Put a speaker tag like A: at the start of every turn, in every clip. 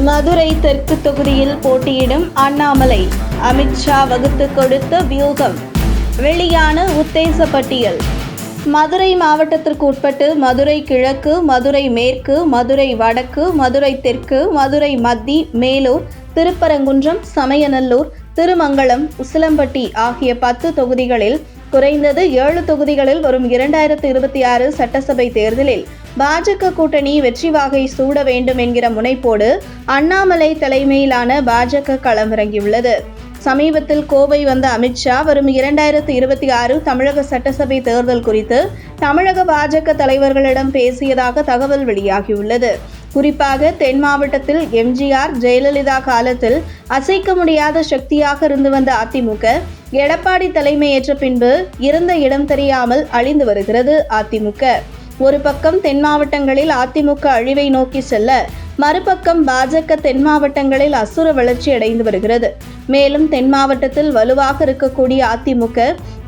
A: மதுரை தெற்கு தொகுதியில் போட்டியிடும் அண்ணாமலை, அமித்ஷா வகுத்து கொடுத்த வியூகம். வெளியான உத்தேச பட்டியல். மதுரை மாவட்டத்திற்கு உட்பட்டு மதுரை கிழக்கு, மதுரை மேற்கு, மதுரை வடக்கு, மதுரை தெற்கு, மதுரை மத்தி, மேலூர், திருப்பரங்குன்றம், சமயநல்லூர், திருமங்கலம், உசிலம்பட்டி ஆகிய 10 தொகுதிகளில் குறைந்தது 7 தொகுதிகளில் வரும் 2026 சட்டசபை தேர்தலில் பாஜக கூட்டணி வெற்றி வாகை சூட வேண்டும் என்கிற முனைப்போடு அண்ணாமலை தலைமையிலான பாஜக களமிறங்கியுள்ளது. சமீபத்தில் கோவை வந்த அமித்ஷா வரும் 2026 தமிழக சட்டசபை தேர்தல் குறித்து தமிழக பாஜக தலைவர்களிடம் பேசியதாக தகவல் வெளியாகியுள்ளது. குறிப்பாக தென் மாவட்டத்தில் எம்ஜிஆர், ஜெயலலிதா காலத்தில் அசைக்க முடியாத சக்தியாக இருந்து வந்த அதிமுக எடப்பாடி தலைமையேற்ற பின்பு இருந்த இடம் தெரியாமல் அழிந்து வருகிறது. அதிமுக ஒரு பக்கம் தென் மாவட்டங்களில் அதிமுக அழிவை நோக்கி செல்ல, மறுபக்கம் பாஜக தென் மாவட்டங்களில் அசுர வளர்ச்சி அடைந்து வருகிறது. மேலும் தென் மாவட்டத்தில் வலுவாக இருக்கக்கூடிய அதிமுக,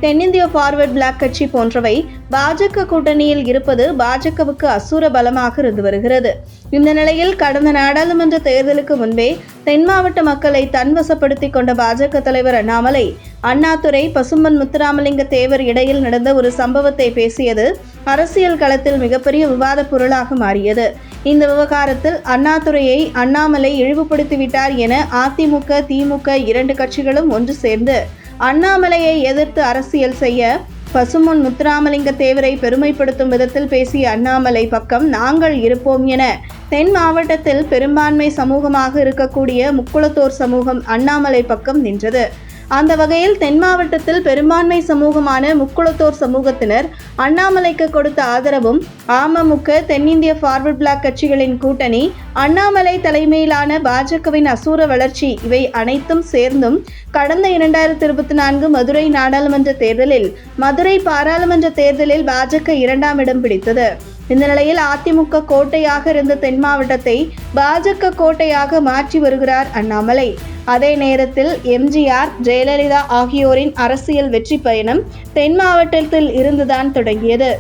A: தென்னிந்திய ஃபார்வர்ட் பிளாக் கட்சி போன்றவை பாஜக கூட்டணியில் இருப்பது பாஜகவுக்கு அசுர பலமாக இருந்து வருகிறது. இந்த நிலையில் கடந்த நாடாளுமன்ற தேர்தலுக்கு முன்பே தென் மாவட்ட மக்களை தன்வசப்படுத்தி கொண்ட பாஜக தலைவர் அண்ணாமலை, அண்ணாதுரை, பசும்பொன் முத்துராமலிங்க தேவர் இடையில் நடந்த ஒரு சம்பவத்தை பேசியது அரசியல் களத்தில் மிகப்பெரிய விவாத பொருளாக மாறியது. இந்த விவகாரத்தில் அண்ணாதுரையை அண்ணாமலை இழிவுபடுத்திவிட்டார் என அதிமுக, திமுக 2 கட்சிகளும் ஒன்று சேர்ந்து அண்ணாமலையை எதிர்த்து அரசியல் செய்ய, பசும்பொன் முத்துராமலிங்க தேவரை பெருமைப்படுத்தும் விதத்தில் பேசிய அண்ணாமலை பக்கம் நாங்கள் இருப்போம் என தென் மாவட்டத்தில் பெரும்பான்மை சமூகமாக இருக்கக்கூடிய முக்குளத்தோர் சமூகம் அண்ணாமலை பக்கம் நின்றது. அந்த வகையில் தென் மாவட்டத்தில் பெரும்பான்மை சமூகமான முக்குளத்தோர் சமூகத்தினர் அண்ணாமலைக்கு கொடுத்த ஆதரவும், அமமுக, தென்னிந்திய ஃபார்வர்ட் பிளாக் கட்சிகளின் கூட்டணி, அண்ணாமலை தலைமையிலான பாஜகவின் அசூர வளர்ச்சி இவை அனைத்தும் சேர்ந்தும் கடந்த 2024 மதுரை நாடாளுமன்ற தேர்தலில், மதுரை பாராளுமன்ற தேர்தலில் பாஜக 2ஆம் இடம் பிடித்தது. இந்த நிலையில் அதிமுக கோட்டையாக இருந்த தென் மாவட்டத்தை பாஜக கோட்டையாக மாற்றி வருகிறார் அண்ணாமலை. அதே நேரத்தில் எம்ஜிஆர், ஜெயலலிதா ஆகியோரின் அரசியல் வெற்றி பயணம் தென் மாவட்டத்தில் இருந்துதான் தொடங்கியது.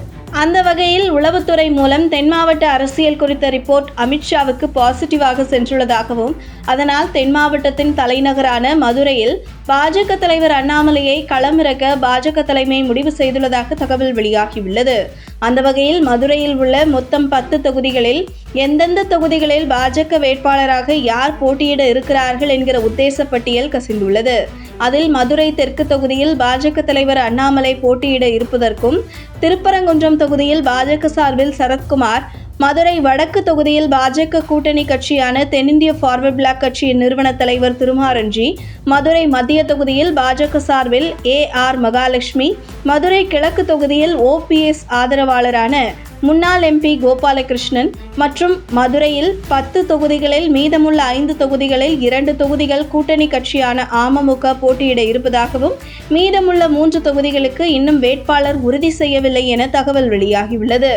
A: அந்த வகையில் உளவுத்துறை மூலம் தென் மாவட்ட அரசியல் குறித்த ரிப்போர்ட் அமித்ஷாவுக்கு பாசிட்டிவாக சென்றுள்ளதாகவும், அதனால் தென் மாவட்டத்தின் தலைநகரான மதுரையில் பாஜக தலைவர் அண்ணாமலையை களமிறக்க பாஜக தலைமை முடிவு செய்துள்ளதாக தகவல் வெளியாகியுள்ளது. அந்த வகையில் மதுரையில் உள்ள மொத்தம் 10 தொகுதிகளில் எந்தெந்த தொகுதிகளில் பாஜக வேட்பாளராக யார் போட்டியிட இருக்கிறார்கள் என்கிற உத்தேச பட்டியல் கசிந்துள்ளது. அதில் மதுரை தெற்கு தொகுதியில் பாஜக தலைவர் அண்ணாமலை போட்டியிட இருப்பதற்கும், திருப்பரங்குன்றம் தொகுதியில் பாஜக சார்பில் சரத்குமார், மதுரை வடக்கு தொகுதியில் பாஜக கூட்டணி கட்சியான தென்னிந்திய ஃபார்வர்ட் பிளாக் கட்சியின் நிறுவன தலைவர் திருமாரஞ்சி, மதுரை மத்திய தொகுதியில் பாஜக சார்பில் AR மகாலட்சுமி, மதுரை கிழக்கு தொகுதியில் OPS ஆதரவாளரான முன்னாள் MP கோபாலகிருஷ்ணன் மற்றும் மதுரையில் 10 தொகுதிகளில் மீதமுள்ள 5 தொகுதிகளில் 2 தொகுதிகள் கூட்டணி கட்சியான அமமுக போட்டியிட இருப்பதாகவும், மீதமுள்ள 3 தொகுதிகளுக்கு இன்னும் வேட்பாளர் உறுதி செய்யவில்லை என தகவல் வெளியாகியுள்ளது.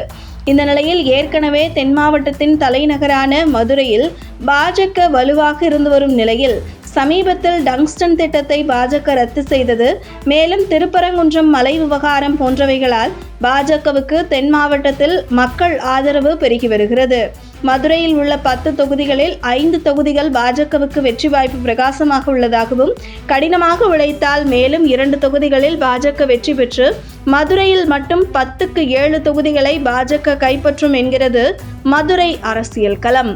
A: இந்த நிலையில் ஏற்கனவே தென் மாவட்டத்தின் தலைநகரான மதுரையில் பாஜக வலுவாக இருந்து வரும் நிலையில் சமீபத்தில் டங்ஸ்டன் திட்டத்தை பாஜக ரத்து செய்தது, மேலும் திருப்பரங்குன்றம் மலை விவகாரம் போன்றவைகளால் பாஜகவுக்கு தென் மாவட்டத்தில் மக்கள் ஆதரவு பெருகி வருகிறது. மதுரையில் உள்ள 10 தொகுதிகளில் 5 தொகுதிகள் பாஜகவுக்கு வெற்றி வாய்ப்பு பிரகாசமாக உள்ளதாகவும், கடினமாக உழைத்தால் மேலும் 2 தொகுதிகளில் பாஜக வெற்றி பெற்று மதுரையில் மட்டும் 10க்கு 7 தொகுதிகளை பாஜக கைப்பற்றும் என்கிறது மதுரை அரசியல் களம்.